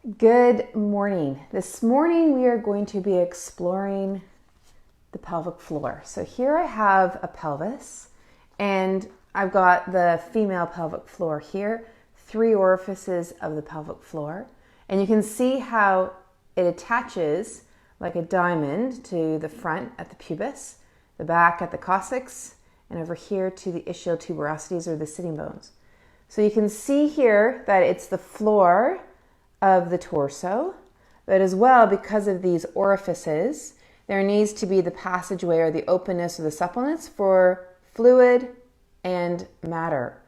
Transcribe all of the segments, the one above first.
Good morning. This morning we are going to be exploring the pelvic floor. So here I have a pelvis and I've got the female pelvic floor here, 3 orifices of the pelvic floor. And you can see how it attaches like a diamond to the front at the pubis, the back at the coccyx, and over here to the ischial tuberosities or the sitting bones. So you can see here that it's the floor of the torso, but as well, because of these orifices, there needs to be the passageway or the openness or the suppleness for fluid and matter.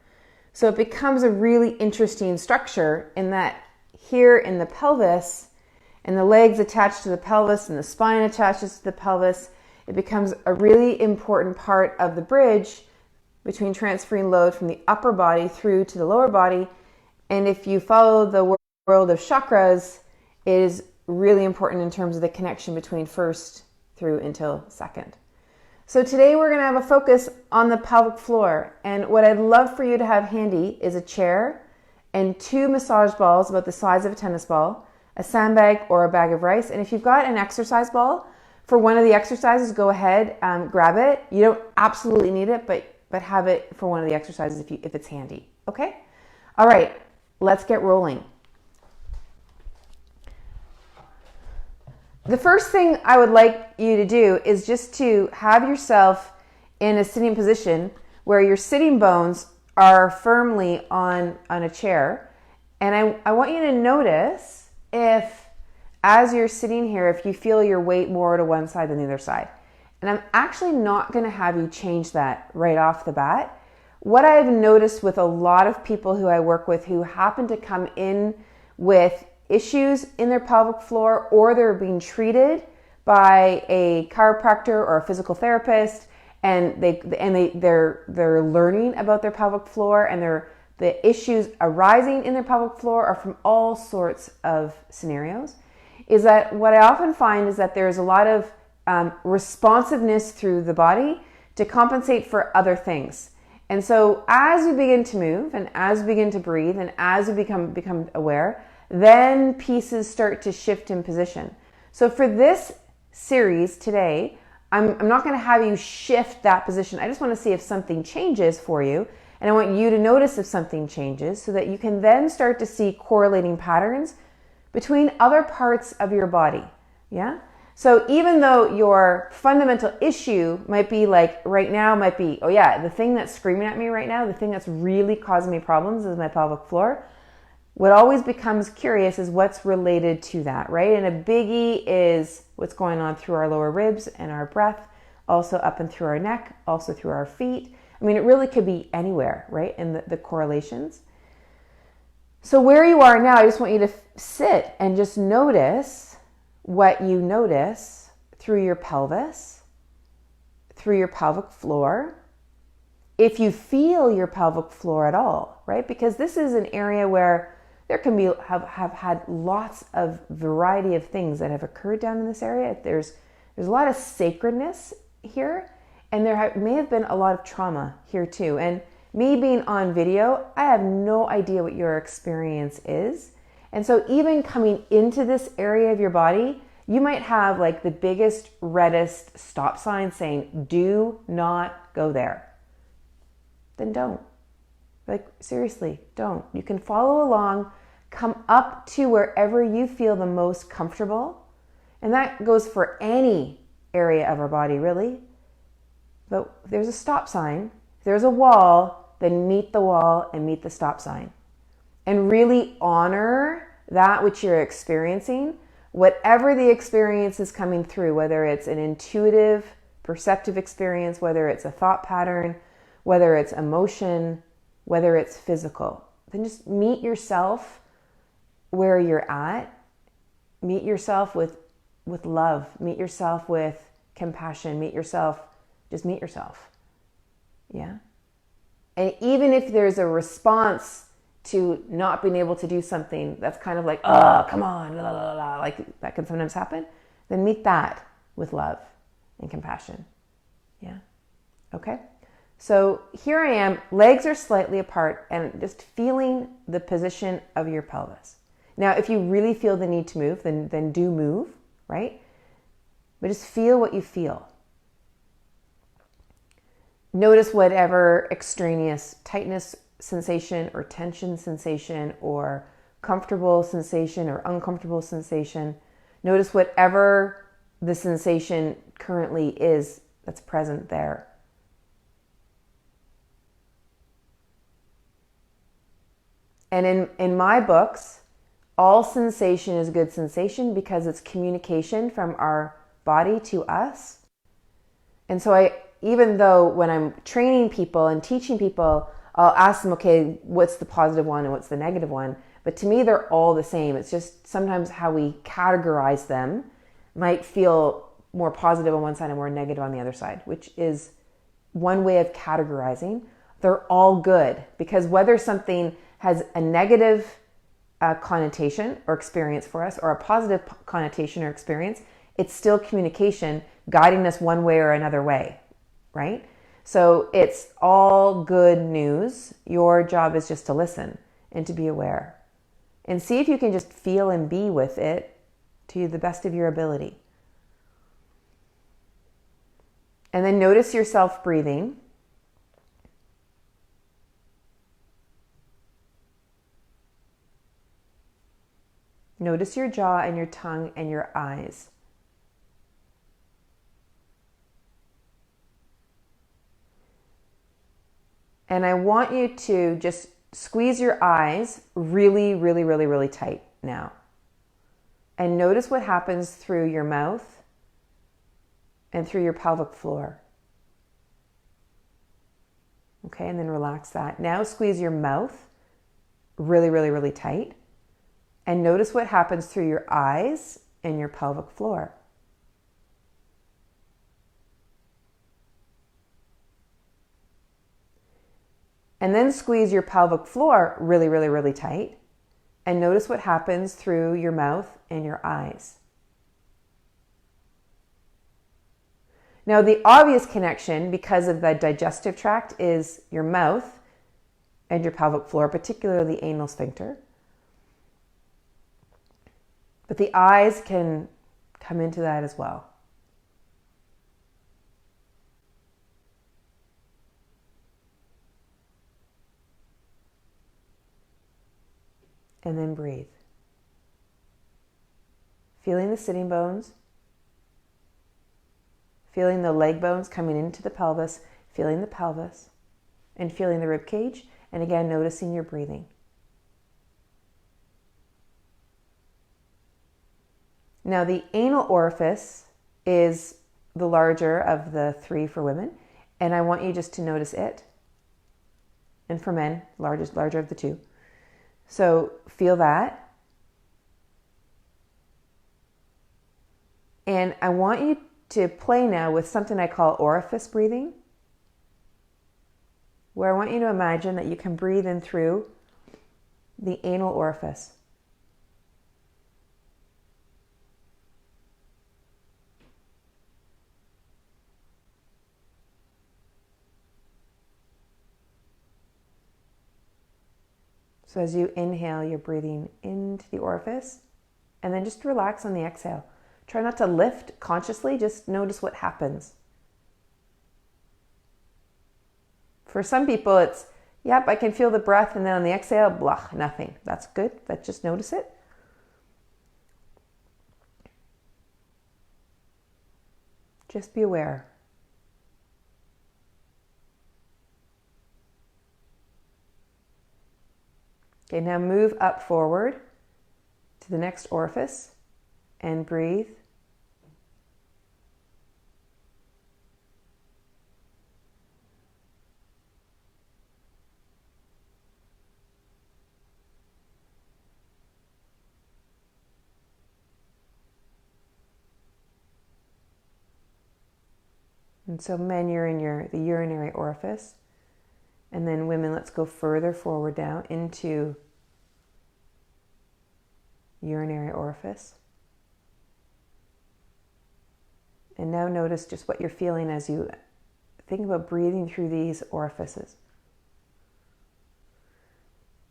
So it becomes a really interesting structure in that here in the pelvis, and the legs attached to the pelvis and the spine attaches to the pelvis, it becomes a really important part of the bridge between transferring load from the upper body through to the lower body. And if you follow the world of chakras, it is really important in terms of the connection between first through until second. So today we're going to have a focus on the pelvic floor, and what I'd love for you to have handy is a chair and 2 massage balls about the size of a tennis ball, a sandbag or a bag of rice. And if you've got an exercise ball for one of the exercises, go ahead, grab it. You don't absolutely need it, but have it for one of the exercises if it's handy. Okay? All right, let's get rolling. The first thing I would like you to do is just to have yourself in a sitting position where your sitting bones are firmly on a chair. And I want you to notice if, as you're sitting here, if you feel your weight more to one side than the other side. And I'm actually not going to have you change that right off the bat. What I've noticed with a lot of people who I work with who happen to come in with issues in their pelvic floor, or they're being treated by a chiropractor or a physical therapist, and they're learning about their pelvic floor, and the issues arising in their pelvic floor are from all sorts of scenarios, is that what I often find is that there's a lot of responsiveness through the body to compensate for other things. And so as we begin to move and as we begin to breathe and as we become aware, then pieces start to shift in position. So for this series today, I'm not going to have you shift that position. I just want to see if something changes for you. And I want you to notice if something changes so that you can then start to see correlating patterns between other parts of your body. Yeah? So even though your fundamental issue might be like right now might be, oh yeah, the thing that's screaming at me right now, the thing that's really causing me problems is my pelvic floor. What always becomes curious is what's related to that, right? And a biggie is what's going on through our lower ribs and our breath, also up and through our neck, also through our feet. I mean, it really could be anywhere, right? In the correlations. So where you are now, I just want you to sit and just notice what you notice through your pelvis, through your pelvic floor, if you feel your pelvic floor at all, right? Because this is an area where there can be have had lots of variety of things that have occurred down in this area. There's a lot of sacredness here, and there may have been a lot of trauma here too. And me being on video, I have no idea what your experience is. And so even coming into this area of your body, you might have like the biggest, reddest stop sign saying, do not go there. Then don't. Like, seriously, don't. You can follow along, come up to wherever you feel the most comfortable. And that goes for any area of our body, really. But if there's a stop sign, if there's a wall, then meet the wall and meet the stop sign. And really honor that which you're experiencing, whatever the experience is coming through, whether it's an intuitive, perceptive experience, whether it's a thought pattern, whether it's emotion, whether it's physical. Then just meet yourself where you're at. Meet yourself with love. Meet yourself with compassion. Just meet yourself. Yeah? And even if there's a response to not being able to do something that's kind of like, oh, come on, la, la, la, like that can sometimes happen, then meet that with love and compassion. Yeah? Okay? So here I am, legs are slightly apart and just feeling the position of your pelvis. Now, if you really feel the need to move, then do move, right? But just feel what you feel. Notice whatever extraneous tightness sensation or tension sensation or comfortable sensation or uncomfortable sensation. Notice whatever the sensation currently is that's present there. And in my books, all sensation is good sensation because it's communication from our body to us. And so even though when I'm training people and teaching people, I'll ask them, okay, what's the positive one and what's the negative one? But to me, they're all the same. It's just sometimes how we categorize them might feel more positive on one side and more negative on the other side, which is one way of categorizing. They're all good because whether something has a negative connotation or experience for us or a positive connotation or experience, it's still communication guiding us one way or another way, right? So it's all good news. Your job is just to listen and to be aware and see if you can just feel and be with it to the best of your ability. And then notice yourself breathing. Notice your jaw and your tongue and your eyes. And I want you to just squeeze your eyes really, really, really, really tight now. And notice what happens through your mouth and through your pelvic floor. Okay, and then relax that. Now squeeze your mouth really, really, really tight. And notice what happens through your eyes and your pelvic floor. And then squeeze your pelvic floor really, really, really tight. And notice what happens through your mouth and your eyes. Now, the obvious connection because of the digestive tract is your mouth and your pelvic floor, particularly the anal sphincter. But the eyes can come into that as well. And then breathe. Feeling the sitting bones, feeling the leg bones coming into the pelvis, feeling the pelvis, and feeling the rib cage. And again, noticing your breathing. Now, the anal orifice is the larger of the three for women, and I want you just to notice it. And for men, larger of the two. So feel that. And I want you to play now with something I call orifice breathing, where I want you to imagine that you can breathe in through the anal orifice. So as you inhale, you're breathing into the orifice and then just relax on the exhale. Try not to lift consciously, just notice what happens. For some people, it's, yep, I can feel the breath, and then on the exhale, blah, nothing. That's good, but just notice it. Just be aware. Okay, now move up forward to the next orifice and breathe. And so men, you're in the urinary orifice. And then women, let's go further forward now into urinary orifice. And now notice just what you're feeling as you think about breathing through these orifices.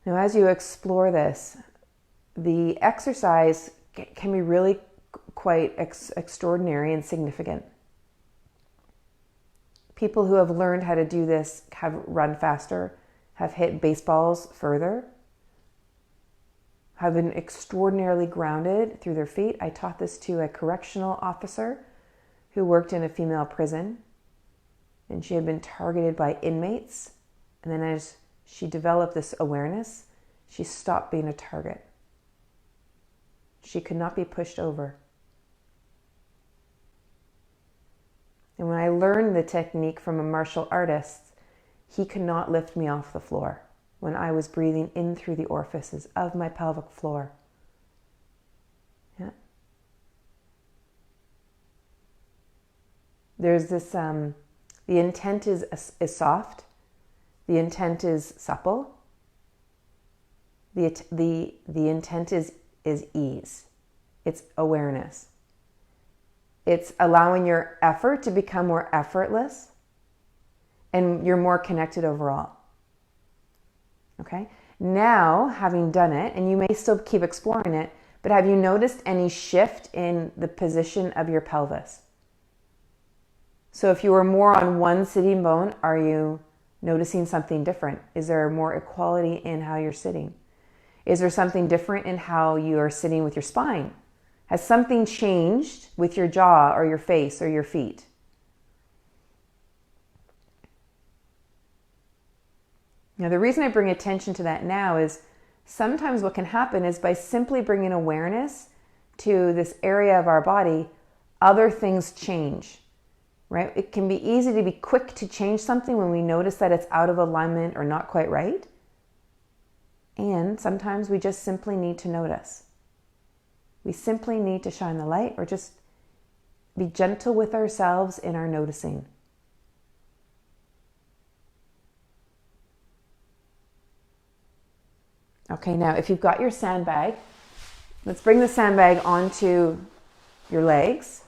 Now, as you explore this, the exercise can be really quite extraordinary and significant. People who have learned how to do this have run faster, have hit baseballs further, have been extraordinarily grounded through their feet. I taught this to a correctional officer who worked in a female prison, and she had been targeted by inmates. And then as she developed this awareness, she stopped being a target. She could not be pushed over. And when I learned the technique from a martial artist, he could not lift me off the floor when I was breathing in through the orifices of my pelvic floor. Yeah. There's this, the intent is soft. The intent is supple. The intent is ease. It's awareness. It's allowing your effort to become more effortless, and you're more connected overall. Okay? Now, having done it, and you may still keep exploring it, but have you noticed any shift in the position of your pelvis? So if you were more on one sitting bone, are you noticing something different? Is there more equality in how you're sitting? Is there something different in how you are sitting with your spine? Has something changed with your jaw or your face or your feet? Now, the reason I bring attention to that now is sometimes what can happen is by simply bringing awareness to this area of our body, other things change, right? It can be easy to be quick to change something when we notice that it's out of alignment or not quite right. And sometimes we just simply need to notice. We simply need to shine the light or just be gentle with ourselves in our noticing. Okay, now if you've got your sandbag, let's bring the sandbag onto your legs.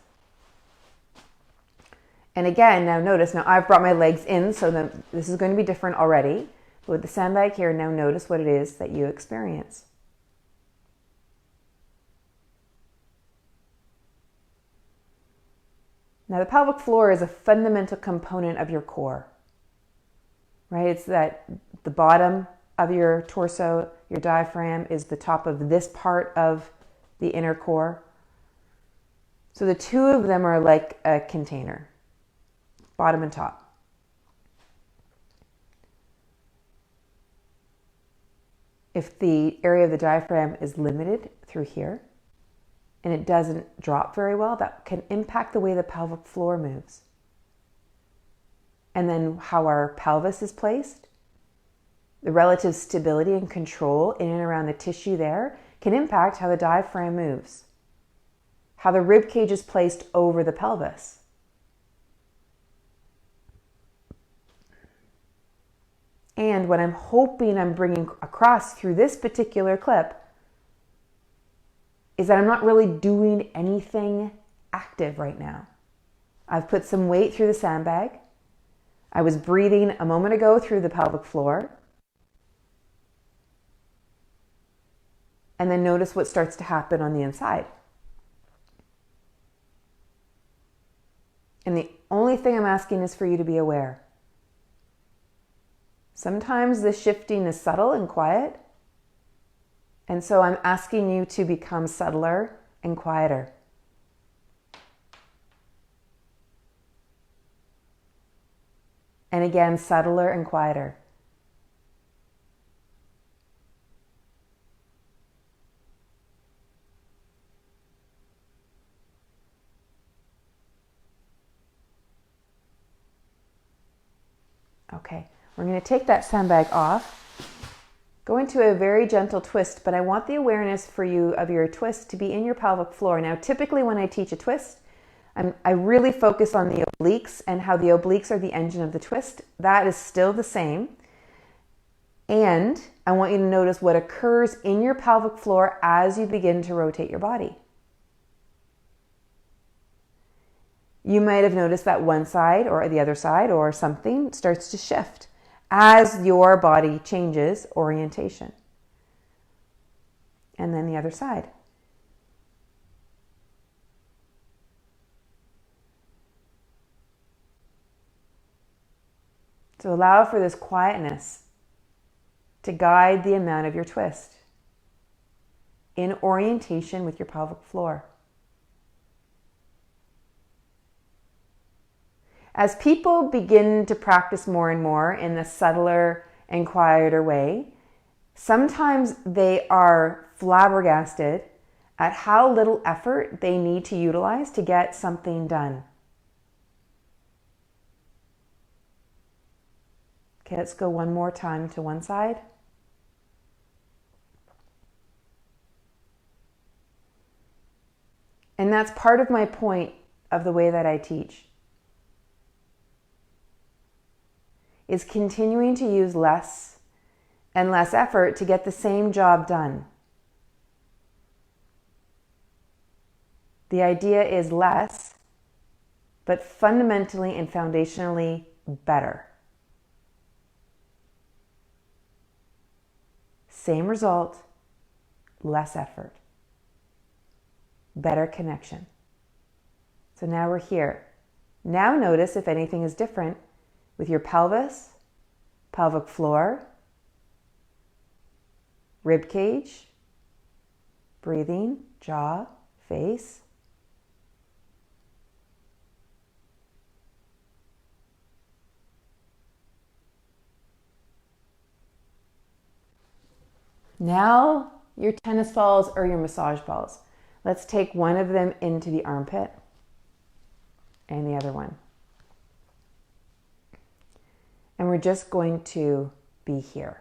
And again, now notice, now I've brought my legs in, so this is going to be different already. But with the sandbag here, now notice what it is that you experience. Now the pelvic floor is a fundamental component of your core, right? It's that the bottom of your torso, your diaphragm is the top of this part of the inner core. So the two of them are like a container, bottom and top. If the area of the diaphragm is limited through here, and it doesn't drop very well, that can impact the way the pelvic floor moves. And then how our pelvis is placed, the relative stability and control in and around the tissue there can impact how the diaphragm moves, how the rib cage is placed over the pelvis. And what I'm hoping I'm bringing across through this particular clip is that I'm not really doing anything active right now. I've put some weight through the sandbag. I was breathing a moment ago through the pelvic floor. And then notice what starts to happen on the inside. And the only thing I'm asking is for you to be aware. Sometimes the shifting is subtle and quiet. And so I'm asking you to become subtler and quieter. And again, subtler and quieter. Okay, we're going to take that sandbag off. Go into a very gentle twist, but I want the awareness for you of your twist to be in your pelvic floor. Now, typically when I teach a twist, I really focus on the obliques and how the obliques are the engine of the twist. That is still the same. And I want you to notice what occurs in your pelvic floor as you begin to rotate your body. You might have noticed that one side or the other side or something starts to shift as your body changes orientation. and then the other side. So allow for this quietness to guide the amount of your twist in orientation with your pelvic floor. As people begin to practice more and more in the subtler and quieter way, sometimes they are flabbergasted at how little effort they need to utilize to get something done. Okay, let's go one more time to one side. And that's part of my point of the way that I teach, is continuing to use less and less effort to get the same job done. The idea is less, but fundamentally and foundationally better. Same result, less effort. Better connection. So now we're here. Now notice if anything is different with your pelvis, pelvic floor, rib cage, breathing, jaw, face. Now your tennis balls or your massage balls. Let's take one of them into the armpit and the other one. And we're just going to be here.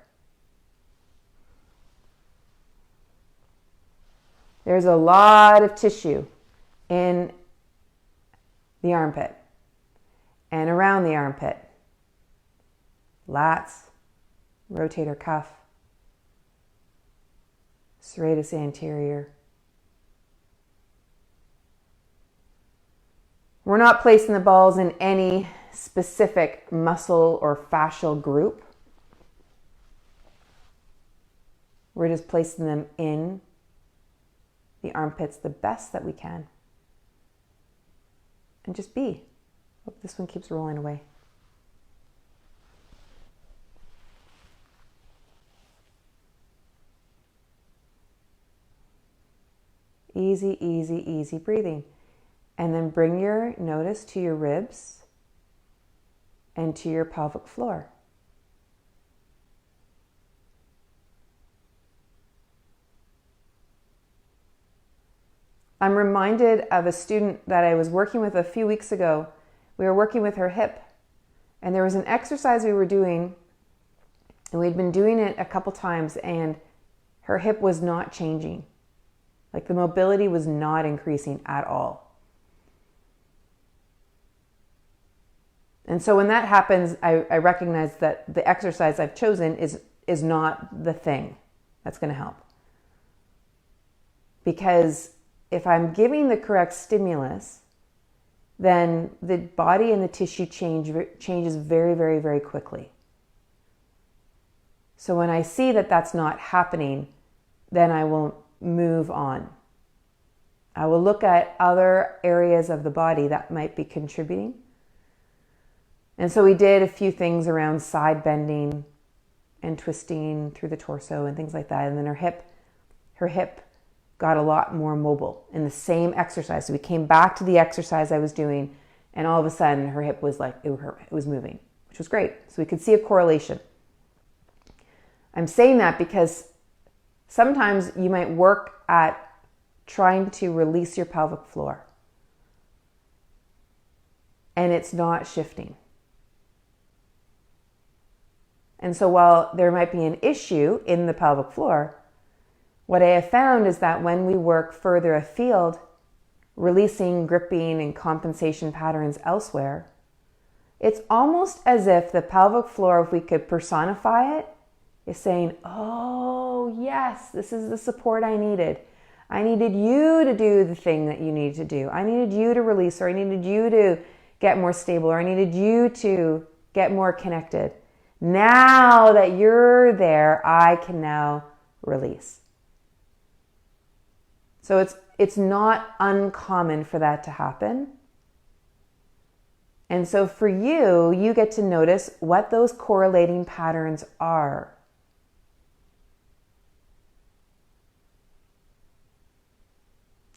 There's a lot of tissue in the armpit and around the armpit. Lats, rotator cuff, serratus anterior. We're not placing the balls in any specific muscle or fascial group. We're just placing them in the armpits the best that we can. And just be. Hope this one keeps rolling away. Easy, easy, easy breathing. And then bring your notice to your ribs and to your pelvic floor. I'm reminded of a student that I was working with a few weeks ago. We were working with her hip, and there was an exercise we were doing, and we'd been doing it a couple times, and her hip was not changing. Like the mobility was not increasing at all. And so when that happens, I recognize that the exercise I've chosen is not the thing that's going to help. Because if I'm giving the correct stimulus, then the body and the tissue changes very, very, very quickly. So when I see that that's not happening, then I will move on. I will look at other areas of the body that might be contributing. And so we did a few things around side bending and twisting through the torso and things like that. And then her hip got a lot more mobile in the same exercise. So we came back to the exercise I was doing, and all of a sudden her hip was like, it was moving, which was great. So we could see a correlation. I'm saying that because sometimes you might work at trying to release your pelvic floor, and it's not shifting. And so while there might be an issue in the pelvic floor, what I have found is that when we work further afield, releasing, gripping, and compensation patterns elsewhere, it's almost as if the pelvic floor, if we could personify it, is saying, oh yes, this is the support I needed. I needed you to do the thing that you needed to do. I needed you to release, or I needed you to get more stable, or I needed you to get more connected. Now that you're there, I can now release. So it's not uncommon for that to happen. And so for you, you get to notice what those correlating patterns are.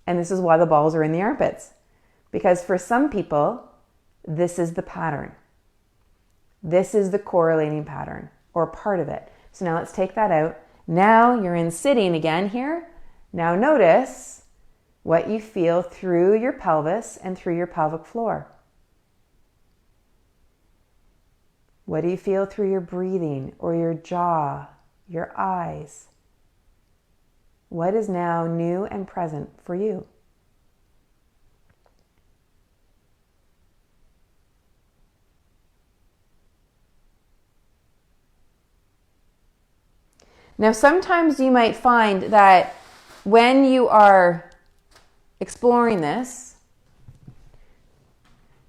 And this is why the balls are in the armpits. Because for some people, this is the pattern. This is the correlating pattern, or part of it. So now let's take that out. Now you're in sitting again here. Now notice what you feel through your pelvis and through your pelvic floor. What do you feel through your breathing or your jaw, your eyes? What is now new and present for you? Now, sometimes you might find that when you are exploring this,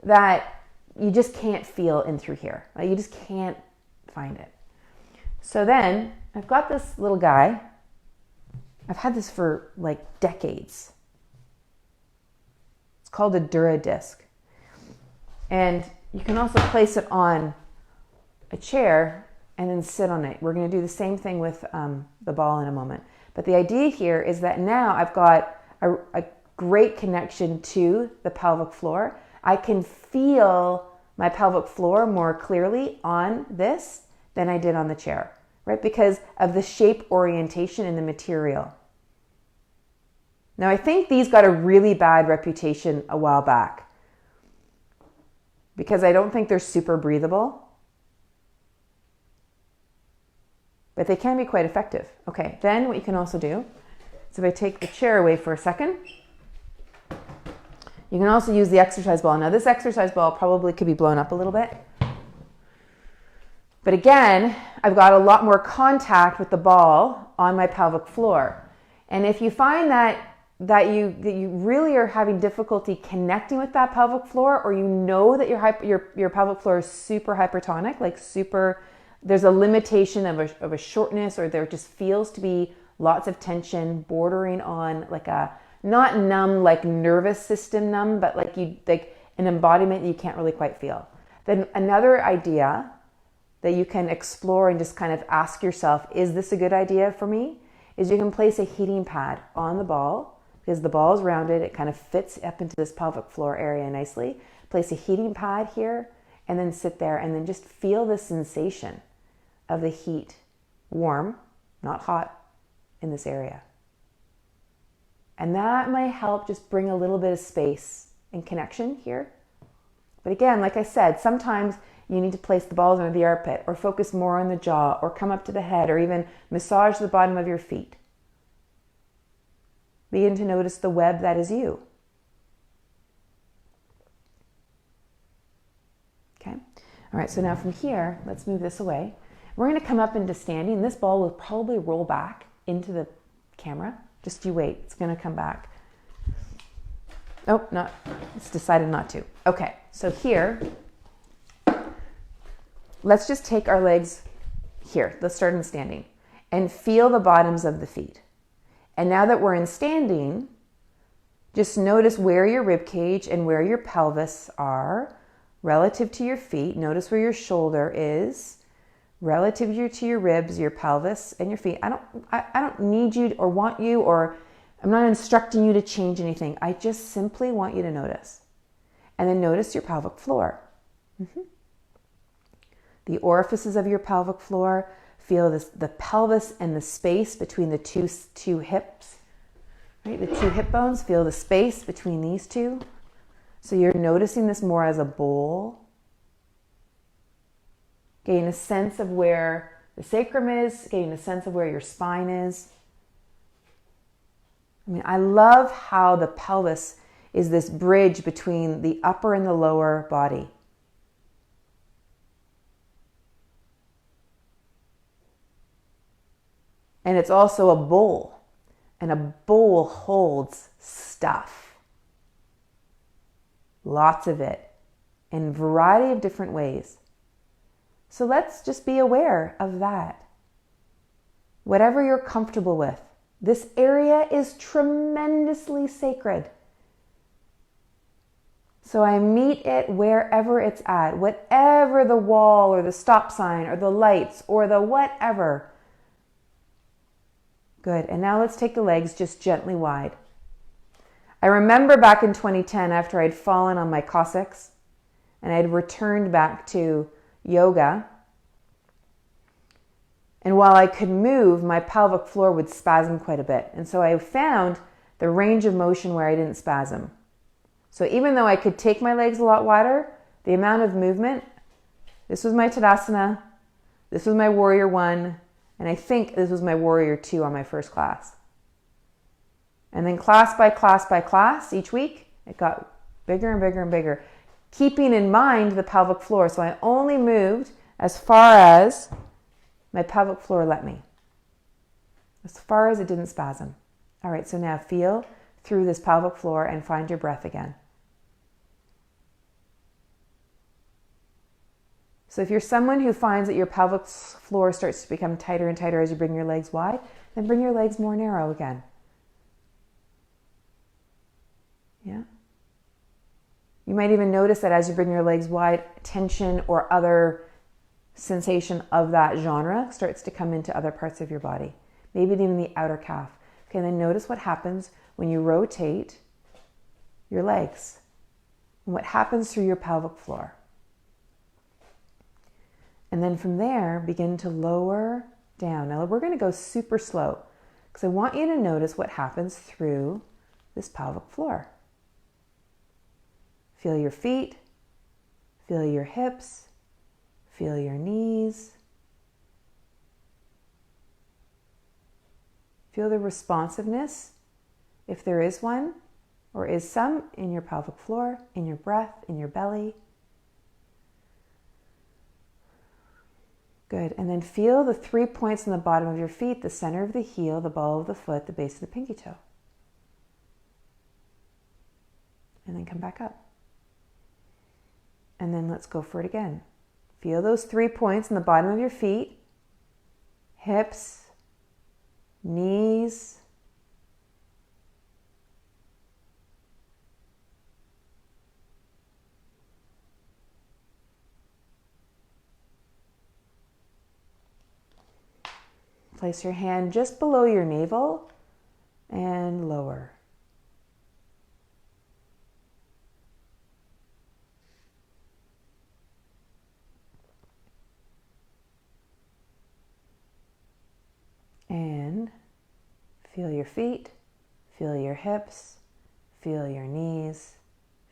that you just can't feel in through here. Like you just can't find it. So then I've got this little guy. I've had this for like decades. It's called a Dura disc. And you can also place it on a chair and then sit on it. We're going to do the same thing with the ball in a moment. But the idea here is that now I've got a great connection to the pelvic floor. I can feel my pelvic floor more clearly on this than I did on the chair, right? Because of the shape orientation and the material. Now, I think these got a really bad reputation a while back because I don't think they're super breathable. But they can be quite effective. Okay, then what you can also do is if I take the chair away for a second, you can also use the exercise ball. Now this exercise ball probably could be blown up a little bit. But again, I've got a lot more contact with the ball on my pelvic floor. And if you find that you really are having difficulty connecting with that pelvic floor, or you know that your pelvic floor is super hypertonic, like super, there's a limitation of a shortness, or there just feels to be lots of tension bordering on like a, not numb, like nervous system numb, but like an embodiment you can't really quite feel. Then another idea that you can explore and just kind of ask yourself, is this a good idea for me? Is you can place a heating pad on the ball, because the ball is rounded, it kind of fits up into this pelvic floor area nicely. Place a heating pad here and then sit there and then just feel the sensation of the heat, warm, not hot, in this area. And that might help just bring a little bit of space and connection here. But again, like I said, sometimes you need to place the balls under the armpit, or focus more on the jaw, or come up to the head, or even massage the bottom of your feet. Begin to notice the web that is you. Okay. All right, so now from here, let's move this away. We're going to come up into standing. This ball will probably roll back into the camera. Just you wait. It's going to come back. Oh, not. It's decided not to. Okay, so here, let's just take our legs here. Let's start in standing and feel the bottoms of the feet. And now that we're in standing, just notice where your rib cage and where your pelvis are relative to your feet. Notice where your shoulder is relative to your ribs, your pelvis, and your feet. I don't need you or want you, or I'm not instructing you to change anything. I just simply want you to notice. And then notice your pelvic floor. The orifices of your pelvic floor. Feel the pelvis and the space between the two hips. Right? The two hip bones. Feel the space between these two. So you're noticing this more as a bowl. Getting a sense of where the sacrum is, getting a sense of where your spine is. I mean, I love how the pelvis is this bridge between the upper and the lower body. And it's also a bowl, and a bowl holds stuff. Lots of it, in a variety of different ways. So let's just be aware of that. Whatever you're comfortable with, This area is tremendously sacred. So I meet it wherever it's at, whatever the wall or the stop sign or the lights or the whatever. Good. And now let's take the legs just gently wide. I remember back in 2010 after I'd fallen on my Cossacks and I'd returned back to yoga. And while I could move, my pelvic floor would spasm quite a bit. And so I found the range of motion where I didn't spasm. So even though I could take my legs a lot wider, the amount of movement, this was my Tadasana, this was my Warrior 1, and I think this was my Warrior 2 on my first class. And then class by class by class, each week, it got bigger and bigger and bigger, keeping in mind the pelvic floor. So I only moved as far as my pelvic floor let me, as far as it didn't spasm. All right, so now feel through this pelvic floor and find your breath again. So if you're someone who finds that your pelvic floor starts to become tighter and tighter as you bring your legs wide, then bring your legs more narrow again. Yeah. You might even notice that as you bring your legs wide, tension or other sensation of that genre starts to come into other parts of your body. Maybe even the outer calf. Okay, then notice what happens when you rotate your legs and what happens through your pelvic floor. And then from there, begin to lower down. Now we're going to go super slow because I want you to notice what happens through this pelvic floor. Feel your feet, feel your hips, feel your knees. Feel the responsiveness, if there is one, or is some, in your pelvic floor, in your breath, in your belly. Good. And then feel the 3 points on the bottom of your feet, the center of the heel, the ball of the foot, the base of the pinky toe. And then come back up. And then let's go for it again. Feel those 3 points on the bottom of your feet, hips, knees, place your hand just below your navel and lower. And feel your feet, feel your hips, feel your knees,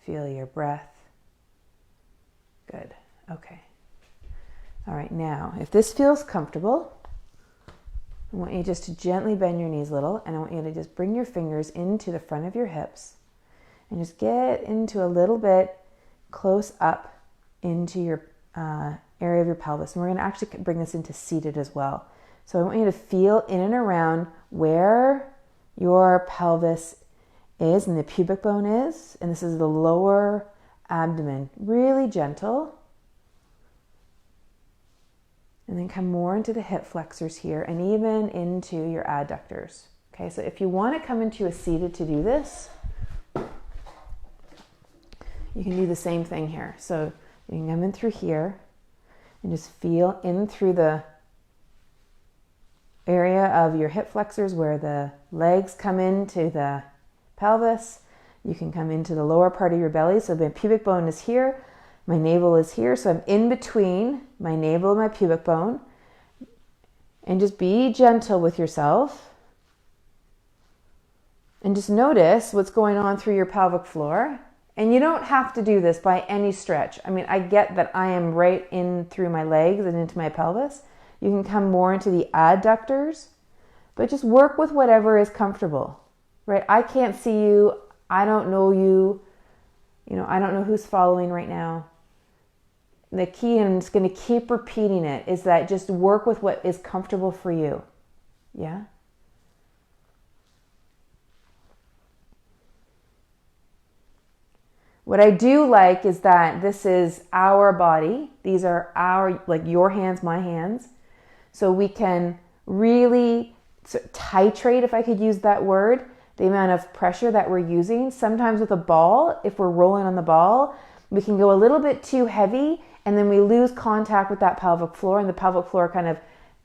feel your breath. Good. Okay. All right, now, if this feels comfortable, I want you just to gently bend your knees a little, and I want you to just bring your fingers into the front of your hips and just get into a little bit close up into your area of your pelvis. And we're going to actually bring this into seated as well. So I want you to feel in and around where your pelvis is and the pubic bone is. And this is the lower abdomen. Really gentle. And then come more into the hip flexors here and even into your adductors. Okay, so if you want to come into a seated to do this, you can do the same thing here. So you can come in through here and just feel in through the area of your hip flexors where the legs come into the pelvis. You can come into the lower part of your belly. So the pubic bone is here. My navel is here, so I'm in between my navel and my pubic bone. And just be gentle with yourself. And just notice what's going on through your pelvic floor. And you don't have to do this by any stretch. I mean, I get that I am right in through my legs and into my pelvis. You can come more into the adductors, but just work with whatever is comfortable, right? I can't see you. I don't know you. You know, I don't know who's following right now. The key, and I'm just going to keep repeating it, is that just work with what is comfortable for you. Yeah? What I do like is that this is our body. These are our, like your hands, my hands. So we can really titrate, if I could use that word, the amount of pressure that we're using. Sometimes with a ball, if we're rolling on the ball, we can go a little bit too heavy and then we lose contact with that pelvic floor, and the pelvic floor kind of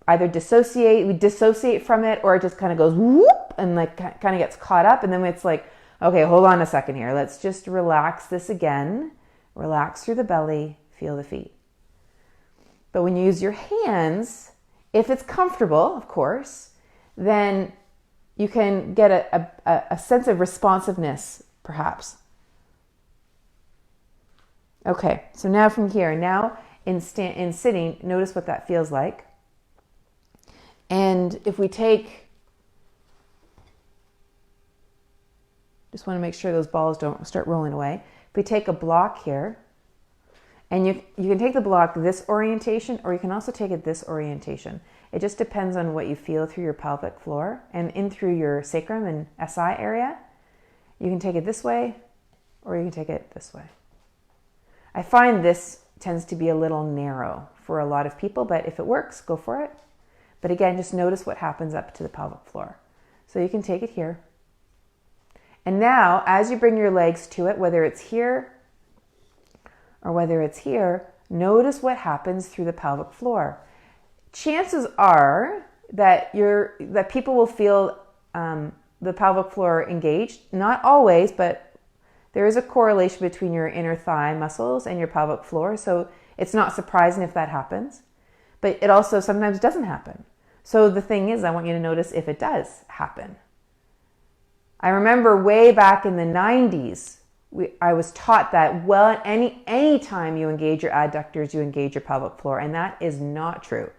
either we dissociate from it, or it just kind of goes whoop and like kind of gets caught up. And then it's like, okay, hold on a second here. Let's just relax this again. Relax through the belly, feel the feet. But when you use your hands, if it's comfortable, of course, then you can get a sense of responsiveness, perhaps. Okay, so now from here, now in sitting, notice what that feels like. And if we take, just want to make sure those balls don't start rolling away. If we take a block here, and you can take the block this orientation, or you can also take it this orientation. It just depends on what you feel through your pelvic floor and in through your sacrum and SI area. You can take it this way, or you can take it this way. I find this tends to be a little narrow for a lot of people, but if it works, go for it. But again, just notice what happens up to the pelvic floor. So you can take it here. And now, as you bring your legs to it, whether it's here or whether it's here, notice what happens through the pelvic floor. Chances are that people will feel the pelvic floor engaged. Not always, but there is a correlation between your inner thigh muscles and your pelvic floor. So it's not surprising if that happens. But it also sometimes doesn't happen. So the thing is, I want you to notice if it does happen. I remember way back in the 90s, I was taught that, well, any time you engage your adductors, you engage your pelvic floor. And that is not true,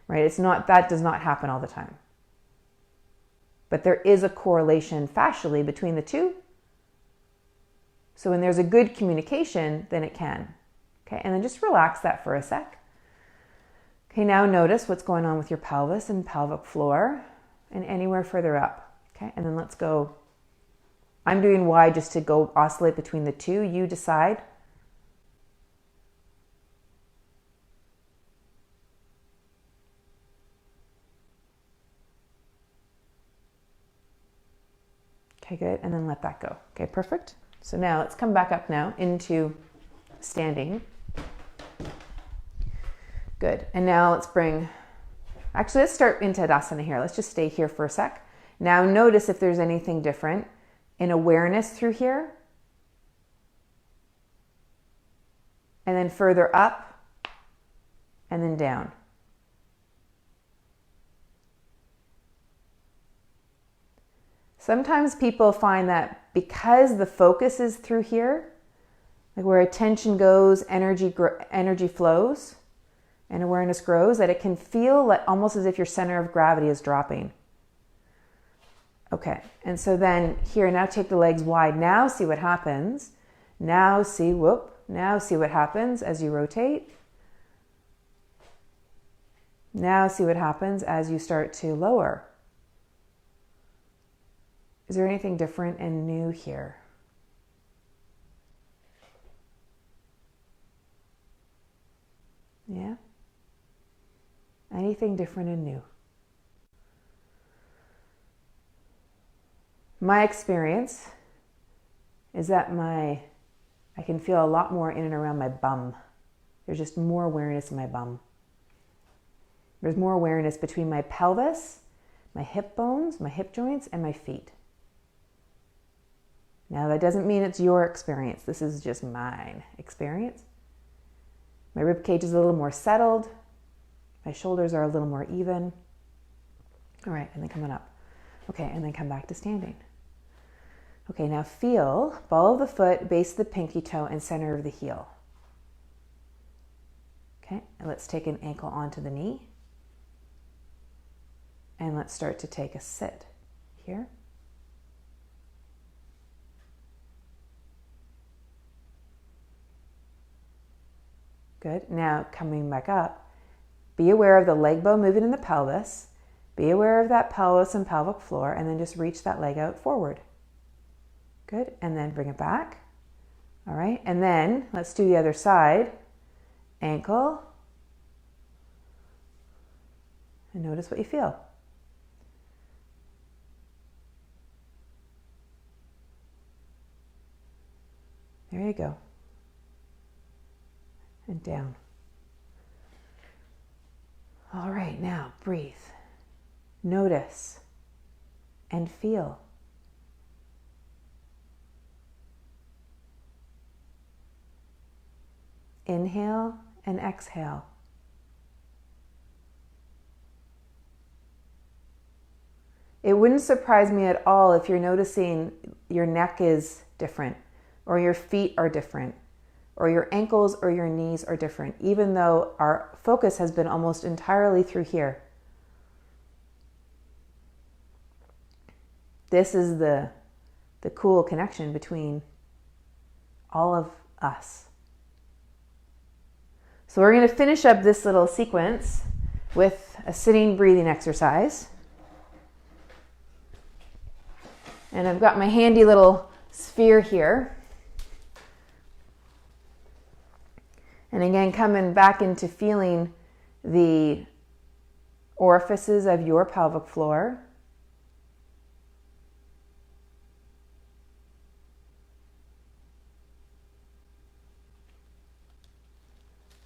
right? That does not happen all the time. But there is a correlation fascially between the two. So when there's a good communication, then it can. Okay, and then just relax that for a sec. Okay, now notice what's going on with your pelvis and pelvic floor and anywhere further up. Okay, and then let's go. I'm doing Y just to go oscillate between the two. You decide. Okay, good. And then let that go. Okay, perfect. So now let's come back up now into standing. Good. And now let's start into Tadasana here. Let's just stay here for a sec. Now notice if there's anything different in awareness through here. And then further up and then down. Sometimes people find that because the focus is through here, like where attention goes, energy flows, and awareness grows, that it can feel like almost as if your center of gravity is dropping. Okay, and so then here, now take the legs wide. Now see what happens. Now see what happens as you rotate. Now see what happens as you start to lower. Is there anything different and new here? Yeah? Anything different and new? My experience is that I can feel a lot more in and around my bum. There's just more awareness in my bum. There's more awareness between my pelvis, my hip bones, my hip joints, and my feet. Now, that doesn't mean it's your experience. This is just mine experience. My rib cage is a little more settled. My shoulders are a little more even. All right, and then coming up. Okay, and then come back to standing. Okay, now feel ball of the foot, base of the pinky toe, and center of the heel. Okay, and let's take an ankle onto the knee. And let's start to take a sit here. Good. Now coming back up, be aware of the leg bone moving in the pelvis. Be aware of that pelvis and pelvic floor, and then just reach that leg out forward. Good. And then bring it back. All right. And then let's do the other side. Ankle. And notice what you feel. There you go. And down. All right, now breathe. Notice and feel. Inhale and exhale. It wouldn't surprise me at all if you're noticing your neck is different, or your feet are different, or your ankles or your knees are different, even though our focus has been almost entirely through here. This is the cool connection between all of us. So we're going to finish up this little sequence with a sitting breathing exercise. And I've got my handy little sphere here. And again, coming back into feeling the orifices of your pelvic floor.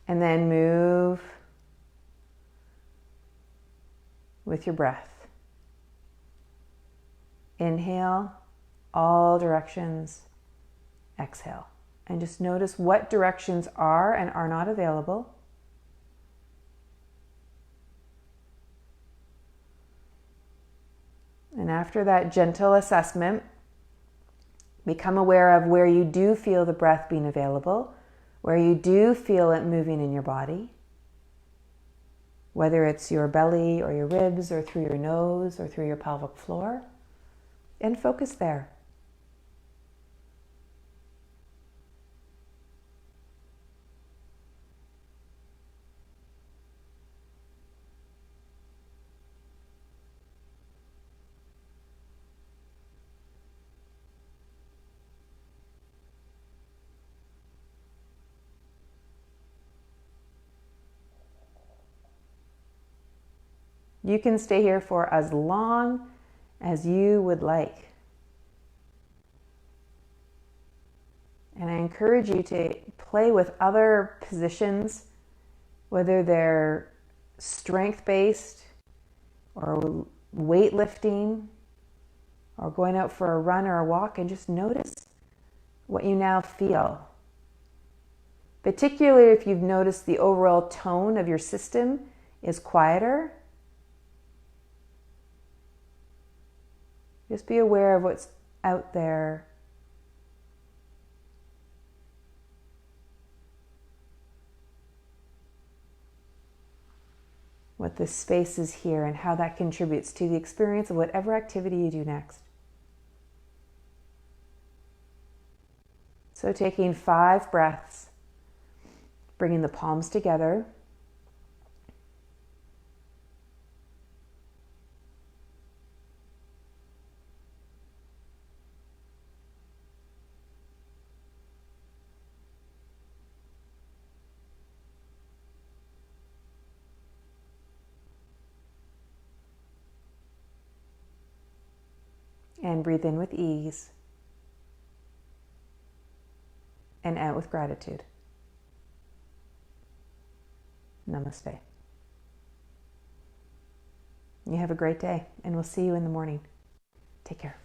And then move with your breath. Inhale, all directions. Exhale. And just notice what directions are and are not available. And after that gentle assessment, become aware of where you do feel the breath being available, where you do feel it moving in your body, whether it's your belly or your ribs or through your nose or through your pelvic floor, and focus there. You can stay here for as long as you would like. And I encourage you to play with other positions, whether they're strength-based or weightlifting or going out for a run or a walk, and just notice what you now feel. Particularly if you've noticed the overall tone of your system is quieter. Just be aware of what's out there. What the space is here and how that contributes to the experience of whatever activity you do next. So taking 5 breaths, bringing the palms together. And breathe in with ease and out with gratitude. Namaste. You have a great day, and we'll see you in the morning. Take care.